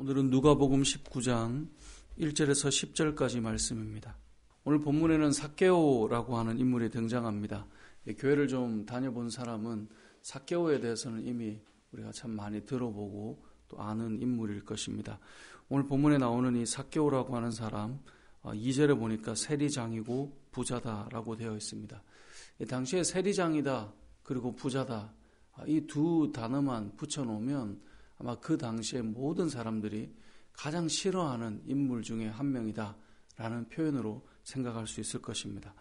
오늘은 누가복음 19장 1절에서 10절까지 말씀입니다. 오늘 본문에는 삭개오라고 하는 인물이 등장합니다. 교회를 좀 다녀본 사람은 삭개오에 대해서는 이미 우리가 참 많이 들어보고 또 아는 인물일 것입니다. 오늘 본문에 나오는 이 삭개오라고 하는 사람 2절에 보니까 세리장이고 부자다라고 되어 있습니다. 당시에 세리장이다 그리고 부자다 이 두 단어만 붙여놓으면 아마 그 당시에 모든 사람들이 가장 싫어하는 인물 중에 한 명이다 라는 표현으로 생각할 수 있을 것입니다.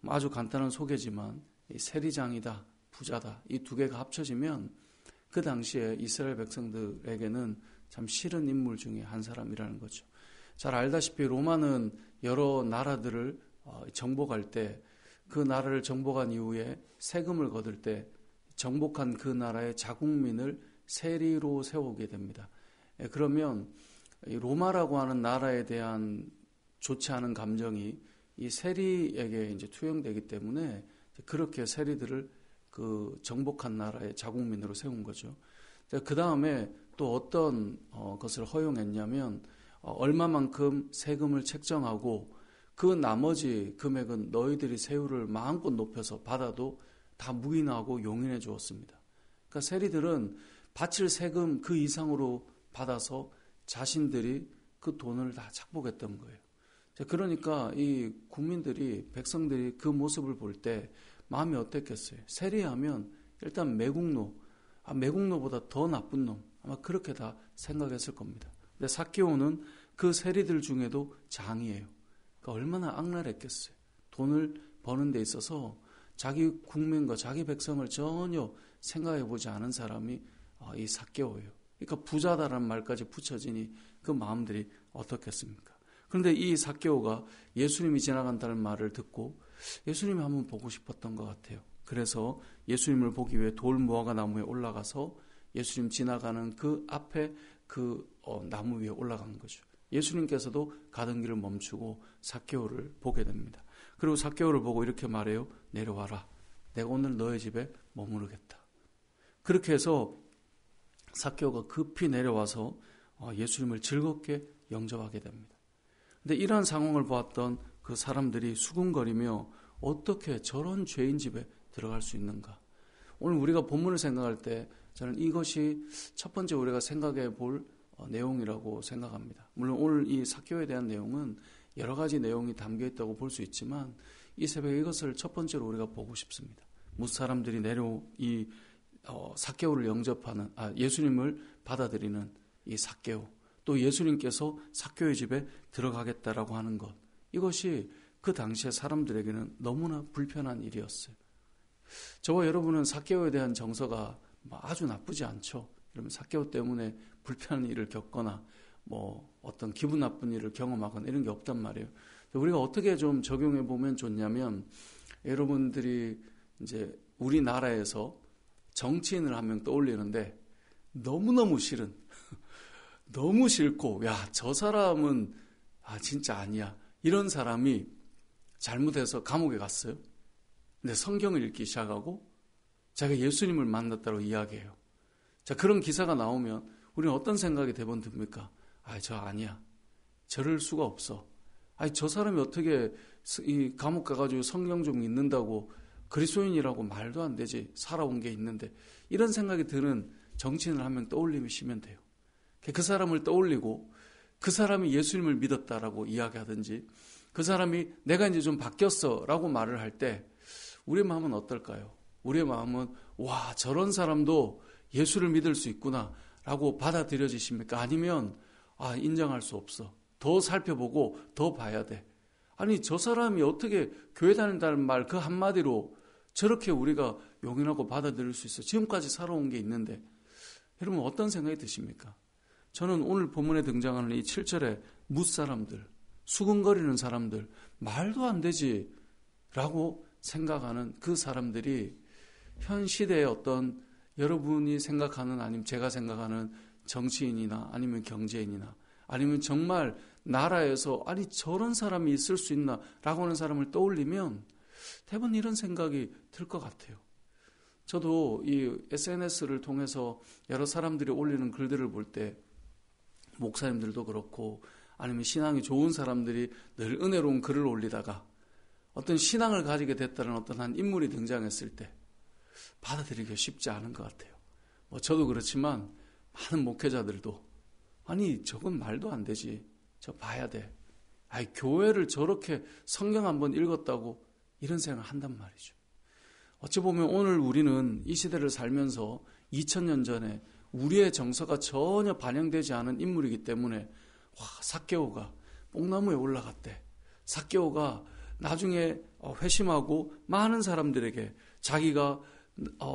아주 간단한 소개지만 이 세리장이다 부자다 이 두 개가 합쳐지면 그 당시에 이스라엘 백성들에게는 참 싫은 인물 중에 한 사람이라는 거죠. 잘 알다시피 로마는 여러 나라들을 정복할 때 그 나라를 정복한 이후에 세금을 거둘 때 정복한 그 나라의 자국민을 세리로 세우게 됩니다. 그러면 로마라고 하는 나라에 대한 좋지 않은 감정이 이 세리에게 이제 투영되기 때문에 그렇게 세리들을 그 정복한 나라의 자국민으로 세운 거죠. 그 다음에 또 어떤 것을 허용했냐면 얼마만큼 세금을 책정하고 그 나머지 금액은 너희들이 세율을 마음껏 높여서 받아도 다 묵인하고 용인해 주었습니다. 그러니까 세리들은 바칠 세금 그 이상으로 받아서 자신들이 그 돈을 다 착복했던 거예요. 그러니까 이 국민들이 백성들이 그 모습을 볼 때 마음이 어땠겠어요? 세리하면 일단 매국노보다 더 나쁜 놈 아마 그렇게 다 생각했을 겁니다. 근데 삭개오는 그 세리들 중에도 장이에요. 그러니까 얼마나 악랄했겠어요. 돈을 버는 데 있어서 자기 국민과 자기 백성을 전혀 생각해보지 않은 사람이 이 삭개오예요. 그러니까 부자다라는 말까지 붙여지니 그 마음들이 어떻겠습니까? 그런데 이 삭개오가 예수님이 지나간다는 말을 듣고 예수님이 한번 보고 싶었던 것 같아요. 그래서 예수님을 보기 위해 돌무화과 나무에 올라가서 예수님 지나가는 그 앞에 그 나무 위에 올라간 거죠. 예수님께서도 가던 길을 멈추고 삭개오를 보게 됩니다. 그리고 삭개오를 보고 이렇게 말해요. 내려와라. 내가 오늘 너의 집에 머무르겠다. 그렇게 해서 삭개오가 급히 내려와서 예수님을 즐겁게 영접하게 됩니다. 근데 이러한 상황을 보았던 그 사람들이 수군거리며 어떻게 저런 죄인 집에 들어갈 수 있는가? 오늘 우리가 본문을 생각할 때 저는 이것이 첫 번째 우리가 생각해 볼 내용이라고 생각합니다. 물론 오늘 이 삭개오에 대한 내용은 여러 가지 내용이 담겨 있다고 볼 수 있지만 이 새벽에 이것을 첫 번째로 우리가 보고 싶습니다. 무사람들이 삭개오를 영접하는 예수님을 받아들이는 이 삭개오, 또 예수님께서 삭개오의 집에 들어가겠다라고 하는 것, 이것이 그 당시의 사람들에게는 너무나 불편한 일이었어요. 저와 여러분은 삭개오에 대한 정서가 아주 나쁘지 않죠. 그러면 삭개오 때문에 불편한 일을 겪거나 어떤 기분 나쁜 일을 경험하거나 이런 게 없단 말이에요. 우리가 어떻게 좀 적용해 보면 좋냐면 여러분들이 이제 우리나라에서 정치인을 한 명 떠올리는데 너무너무 싫은 너무 싫고 저 사람은 진짜 아니야 이런 사람이 잘못해서 감옥에 갔어요. 근데 성경을 읽기 시작하고 자기가 예수님을 만났다고 이야기해요. 자, 그런 기사가 나오면 우리는 어떤 생각이 대부분 듭니까? 저 아니야. 저럴 수가 없어. 저 사람이 어떻게 이 감옥 가가지고 성경 좀 읽는다고 그리스도인이라고 말도 안 되지. 살아온 게 있는데. 이런 생각이 드는 정치인을 한 명 떠올리시면 돼요. 그 사람을 떠올리고 그 사람이 예수님을 믿었다라고 이야기하든지 그 사람이 내가 이제 좀 바뀌었어 라고 말을 할 때 우리의 마음은 어떨까요? 우리의 마음은 저런 사람도 예수를 믿을 수 있구나 라고 받아들여지십니까? 아니면 인정할 수 없어. 더 살펴보고 더 봐야 돼. 아니 저 사람이 어떻게 교회 다닌다는 말 그 한마디로 저렇게 우리가 용인하고 받아들일 수 있어. 지금까지 살아온 게 있는데 여러분 어떤 생각이 드십니까? 저는 오늘 본문에 등장하는 이 7절에 무사람들, 수군거리는 사람들, 말도 안 되지 라고 생각하는 그 사람들이 현 시대의 어떤 여러분이 생각하는 아니면 제가 생각하는 정치인이나 아니면 경제인이나 아니면 정말 나라에서 저런 사람이 있을 수 있나 라고 하는 사람을 떠올리면 대부분 이런 생각이 들 것 같아요. 저도 이 SNS를 통해서 여러 사람들이 올리는 글들을 볼 때 목사님들도 그렇고 아니면 신앙이 좋은 사람들이 늘 은혜로운 글을 올리다가 어떤 신앙을 가지게 됐다는 어떤 한 인물이 등장했을 때 받아들이기가 쉽지 않은 것 같아요. 저도 그렇지만 많은 목회자들도 아니 저건 말도 안 되지. 저 봐야 돼. 교회를 저렇게 성경 한번 읽었다고 이런 생각을 한단 말이죠. 어찌 보면 오늘 우리는 이 시대를 살면서 2000년 전에 우리의 정서가 전혀 반영되지 않은 인물이기 때문에 삭개오가 뽕나무에 올라갔대. 삭개오가 나중에 회심하고 많은 사람들에게 자기가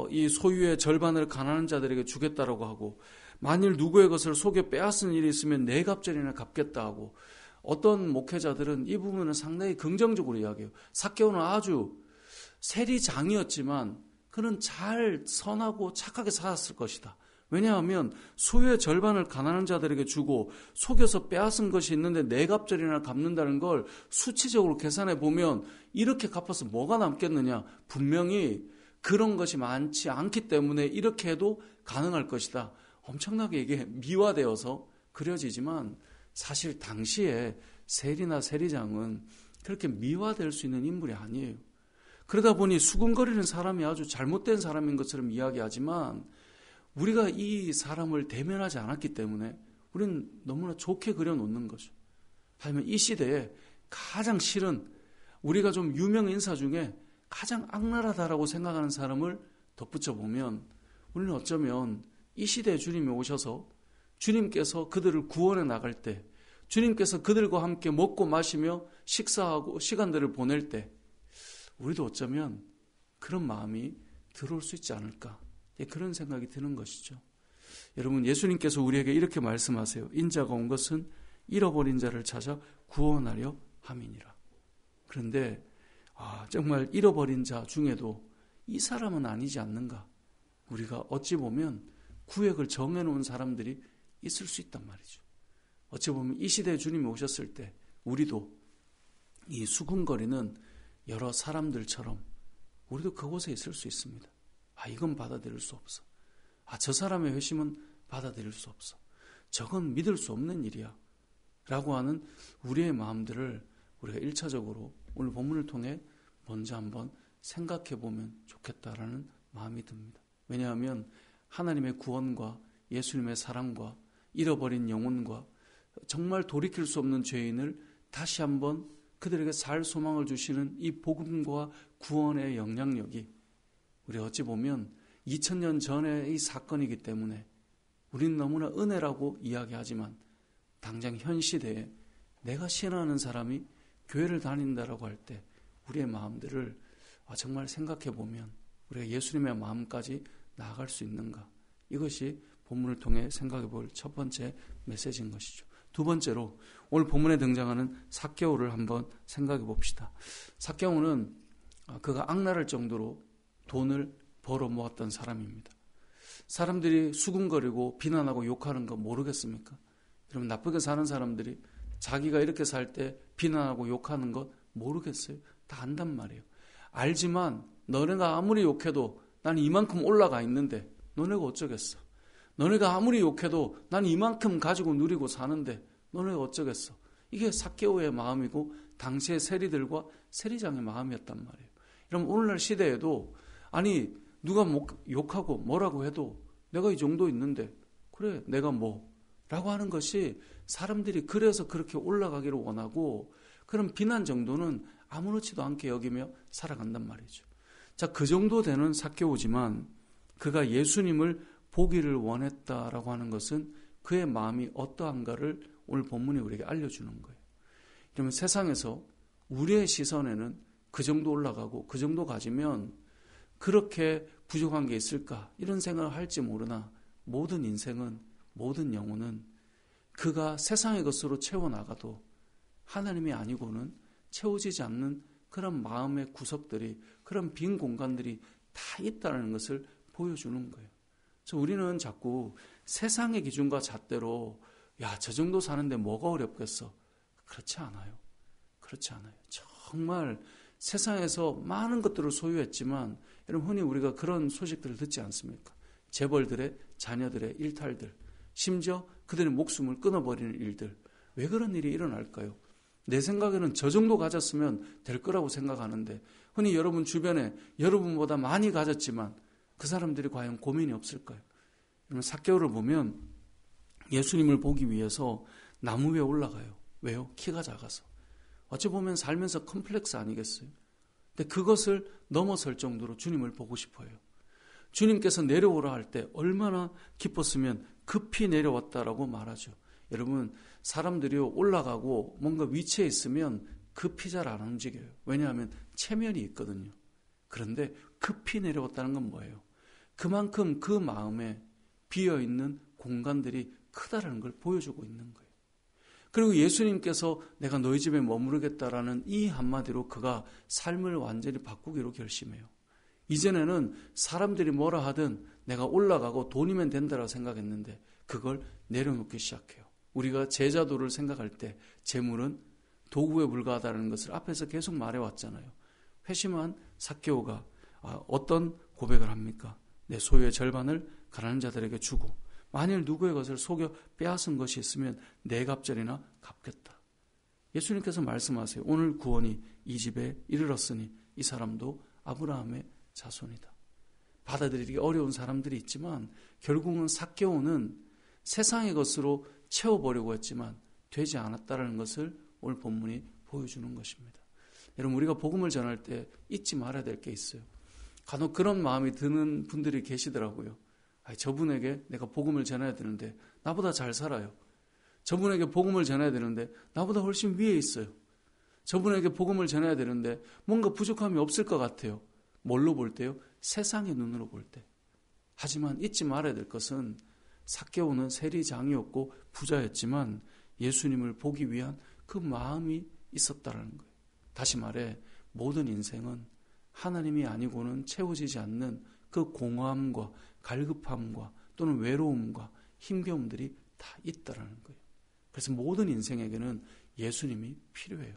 이 소유의 절반을 가난한 자들에게 주겠다라고 하고 만일 누구의 것을 속여 빼앗은 일이 있으면 네 갑절이나 갚겠다 하고 어떤 목회자들은 이 부분을 상당히 긍정적으로 이야기해요. 삭개오는 아주 세리장이었지만 그는 잘 선하고 착하게 살았을 것이다. 왜냐하면 소유의 절반을 가난한 자들에게 주고 속여서 빼앗은 것이 있는데 네 갑절이나 갚는다는 걸 수치적으로 계산해 보면 이렇게 갚아서 뭐가 남겠느냐. 분명히 그런 것이 많지 않기 때문에 이렇게 해도 가능할 것이다. 엄청나게 이게 미화되어서 그려지지만 사실 당시에 세리나 세리장은 그렇게 미화될 수 있는 인물이 아니에요. 그러다 보니 수군거리는 사람이 아주 잘못된 사람인 것처럼 이야기하지만 우리가 이 사람을 대면하지 않았기 때문에 우리는 너무나 좋게 그려놓는 거죠. 하지만 이 시대에 가장 싫은 우리가 좀 유명 인사 중에 가장 악랄하다라고 생각하는 사람을 덧붙여 보면 우리는 어쩌면 이 시대에 주님이 오셔서 주님께서 그들을 구원해 나갈 때 주님께서 그들과 함께 먹고 마시며 식사하고 시간들을 보낼 때 우리도 어쩌면 그런 마음이 들어올 수 있지 않을까 그런 생각이 드는 것이죠. 여러분 예수님께서 우리에게 이렇게 말씀하세요. 인자가 온 것은 잃어버린 자를 찾아 구원하려 함이니라. 그런데 정말 잃어버린 자 중에도 이 사람은 아니지 않는가. 우리가 어찌 보면 구획을 정해놓은 사람들이 있을 수 있단 말이죠. 어찌 보면 이 시대에 주님이 오셨을 때 우리도 이 수군거리는 여러 사람들처럼 우리도 그곳에 있을 수 있습니다. 이건 받아들일 수 없어. 저 사람의 회심은 받아들일 수 없어. 저건 믿을 수 없는 일이야. 라고 하는 우리의 마음들을 우리가 1차적으로 오늘 본문을 통해 먼저 한번 생각해 보면 좋겠다라는 마음이 듭니다. 왜냐하면 하나님의 구원과 예수님의 사랑과 잃어버린 영혼과 정말 돌이킬 수 없는 죄인을 다시 한번 그들에게 살 소망을 주시는 이 복음과 구원의 영향력이 우리 어찌 보면 2000년 전의 이 사건이기 때문에 우리는 너무나 은혜라고 이야기하지만 당장 현 시대에 내가 신뢰하는 사람이 교회를 다닌다라고 할 때 우리의 마음들을 정말 생각해 보면 우리가 예수님의 마음까지 나아갈 수 있는가. 이것이 본문을 통해 생각해 볼 첫 번째 메시지인 것이죠. 두 번째로 오늘 본문에 등장하는 삭개오를 한번 생각해 봅시다. 삭개오는 그가 악랄할 정도로 돈을 벌어 모았던 사람입니다. 사람들이 수군거리고 비난하고 욕하는 거 모르겠습니까? 여러분 나쁘게 사는 사람들이 자기가 이렇게 살 때 비난하고 욕하는 것 모르겠어요? 다 안단 말이에요. 알지만 너네가 아무리 욕해도 난 이만큼 올라가 있는데 너네가 어쩌겠어? 너네가 아무리 욕해도 난 이만큼 가지고 누리고 사는데 너네가 어쩌겠어? 이게 삭개오의 마음이고 당시의 세리들과 세리장의 마음이었단 말이에요. 여러분 오늘날 시대에도 아니 누가 욕하고 뭐라고 해도 내가 이 정도 있는데 그래 내가 뭐 라고 하는 것이 사람들이 그래서 그렇게 올라가기를 원하고 그런 비난 정도는 아무렇지도 않게 여기며 살아간단 말이죠. 자, 그 정도 되는 삭개오지만 그가 예수님을 보기를 원했다라고 하는 것은 그의 마음이 어떠한가를 오늘 본문이 우리에게 알려주는 거예요. 그러면 세상에서 우리의 시선에는 그 정도 올라가고 그 정도 가지면 그렇게 부족한 게 있을까 이런 생각을 할지 모르나 모든 인생은 모든 영혼은 그가 세상의 것으로 채워나가도 하나님이 아니고는 채워지지 않는 그런 마음의 구석들이 그런 빈 공간들이 다 있다는 것을 보여주는 거예요. 그래서 우리는 자꾸 세상의 기준과 잣대로 저 정도 사는데 뭐가 어렵겠어. 그렇지 않아요. 그렇지 않아요. 정말 세상에서 많은 것들을 소유했지만 여러분 흔히 우리가 그런 소식들을 듣지 않습니까? 재벌들의 자녀들의 일탈들. 심지어 그들의 목숨을 끊어버리는 일들. 왜 그런 일이 일어날까요? 내 생각에는 저 정도 가졌으면 될 거라고 생각하는데 흔히 여러분 주변에 여러분보다 많이 가졌지만 그 사람들이 과연 고민이 없을까요? 여러분 삭개오를 보면 예수님을 보기 위해서 나무 위에 올라가요. 왜요? 키가 작아서. 어찌 보면 살면서 컴플렉스 아니겠어요? 근데 그것을 넘어설 정도로 주님을 보고 싶어요. 주님께서 내려오라 할 때 얼마나 기뻤으면 급히 내려왔다라고 말하죠. 여러분 사람들이 올라가고 뭔가 위치에 있으면 급히 잘 안 움직여요. 왜냐하면 체면이 있거든요. 그런데 급히 내려왔다는 건 뭐예요? 그만큼 그 마음에 비어있는 공간들이 크다라는 걸 보여주고 있는 거예요. 그리고 예수님께서 내가 너희 집에 머무르겠다라는 이 한마디로 그가 삶을 완전히 바꾸기로 결심해요. 이전에는 사람들이 뭐라 하든 내가 올라가고 돈이면 된다라고 생각했는데 그걸 내려놓기 시작해요. 우리가 제자도를 생각할 때 재물은 도구에 불과하다는 것을 앞에서 계속 말해왔잖아요. 회심한 삭개오가 어떤 고백을 합니까? 내 소유의 절반을 가난한 자들에게 주고 만일 누구의 것을 속여 빼앗은 것이 있으면 네 갑절이나 갚겠다. 예수님께서 말씀하세요. 오늘 구원이 이 집에 이르렀으니 이 사람도 아브라함의 자손이다. 받아들이기 어려운 사람들이 있지만 결국은 삭개오는 세상의 것으로 채워보려고 했지만 되지 않았다는 것을 오늘 본문이 보여주는 것입니다. 여러분 우리가 복음을 전할 때 잊지 말아야 될 게 있어요. 간혹 그런 마음이 드는 분들이 계시더라고요. 저분에게 내가 복음을 전해야 되는데 나보다 잘 살아요. 저분에게 복음을 전해야 되는데 나보다 훨씬 위에 있어요. 저분에게 복음을 전해야 되는데 뭔가 부족함이 없을 것 같아요. 뭘로 볼 때요? 세상의 눈으로 볼 때. 하지만 잊지 말아야 될 것은 삭개오는 세리장이었고 부자였지만 예수님을 보기 위한 그 마음이 있었다는 거예요. 다시 말해 모든 인생은 하나님이 아니고는 채워지지 않는 그 공허함과 갈급함과 또는 외로움과 힘겨움들이 다 있다라는 거예요. 그래서 모든 인생에게는 예수님이 필요해요.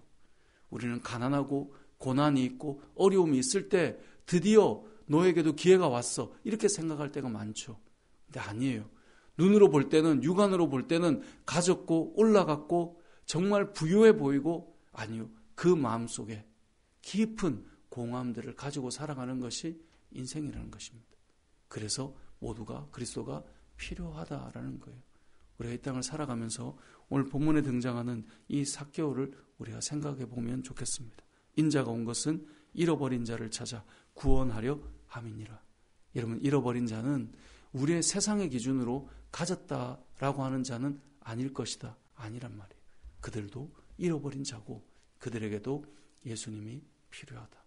우리는 가난하고 고난이 있고 어려움이 있을 때 드디어 너에게도 기회가 왔어 이렇게 생각할 때가 많죠. 근데 아니에요. 눈으로 볼 때는 육안으로 볼 때는 가졌고 올라갔고 정말 부유해 보이고 아니요. 그 마음속에 깊은 공허함들을 가지고 살아가는 것이 인생이라는 것입니다. 그래서 모두가 그리스도가 필요하다라는 거예요. 우리가 이 땅을 살아가면서 오늘 본문에 등장하는 이 삭개오를 우리가 생각해 보면 좋겠습니다. 인자가 온 것은 잃어버린 자를 찾아 구원하려 함이니라. 여러분 잃어버린 자는 우리의 세상의 기준으로 가졌다라고 하는 자는 아닐 것이다. 아니란 말이에요. 그들도 잃어버린 자고 그들에게도 예수님이 필요하다.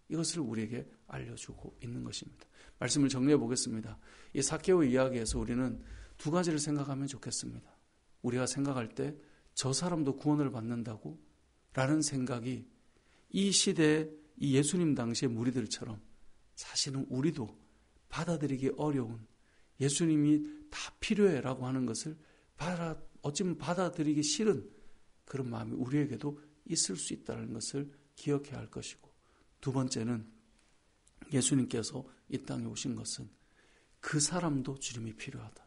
이것을 우리에게 알려주고 있는 것입니다. 말씀을 정리해 보겠습니다. 이 삭개오의 이야기에서 우리는 두 가지를 생각하면 좋겠습니다. 우리가 생각할 때 저 사람도 구원을 받는다고? 라는 생각이 이 시대의 이 예수님 당시의 무리들처럼 사실은 우리도 받아들이기 어려운 예수님이 다 필요해 라고 하는 것을 어쩌면 받아들이기 싫은 그런 마음이 우리에게도 있을 수 있다는 것을 기억해야 할 것이고 두 번째는 예수님께서 이 땅에 오신 것은 그 사람도 주님이 필요하다.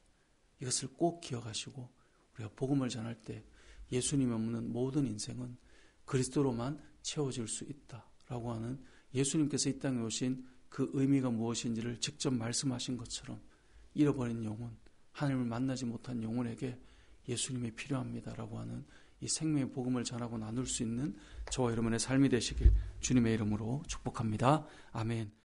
이것을 꼭 기억하시고 우리가 복음을 전할 때 예수님 없는 모든 인생은 그리스도로만 채워질 수 있다라고 하는 예수님께서 이 땅에 오신 그 의미가 무엇인지를 직접 말씀하신 것처럼 잃어버린 영혼, 하나님을 만나지 못한 영혼에게 예수님이 필요합니다라고 하는 이 생명의 복음을 전하고 나눌 수 있는 저와 여러분의 삶이 되시길 주님의 이름으로 축복합니다. 아멘.